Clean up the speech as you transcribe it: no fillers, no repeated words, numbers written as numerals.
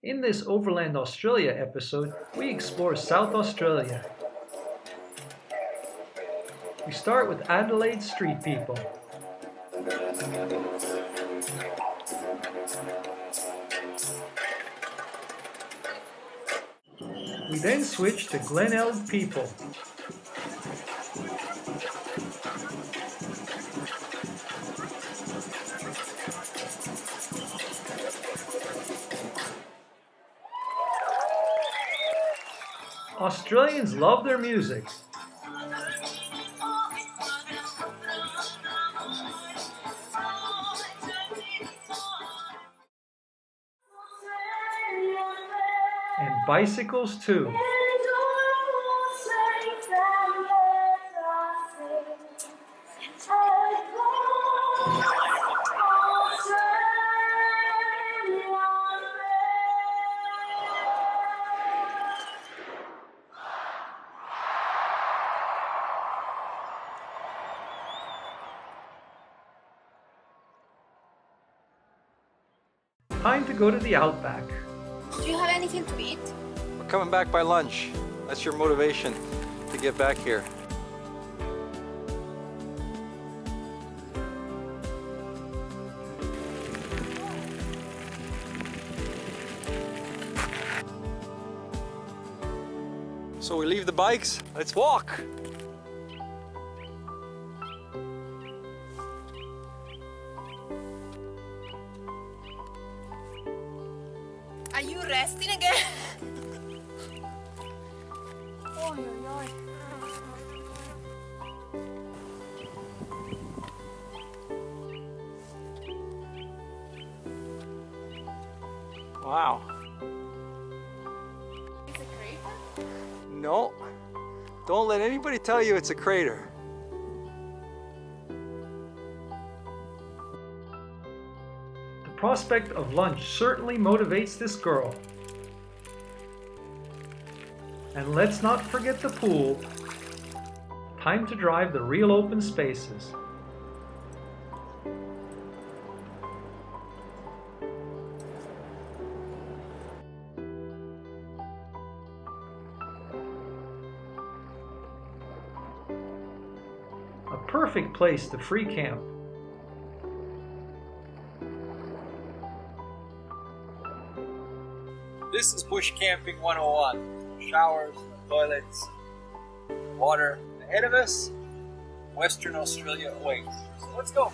In this Overland Australia episode, we explore South Australia. We start with Adelaide street people. We then switch to Glenelg people. Australians love their music. And bicycles too. Time to go to the outback. Do you have anything to eat? We're coming back by lunch. That's your motivation to get back here. So we leave the bikes, let's walk. Are you resting again? Oy, oy, oy. Wow. Is it crater? No, don't let anybody tell you it's a crater. The prospect of lunch certainly motivates this girl. And let's not forget the pool. Time to drive the real open spaces. A perfect place to free camp. This is Bush Camping 101. Showers, toilets, water ahead of us. Western Australia awaits. So let's go.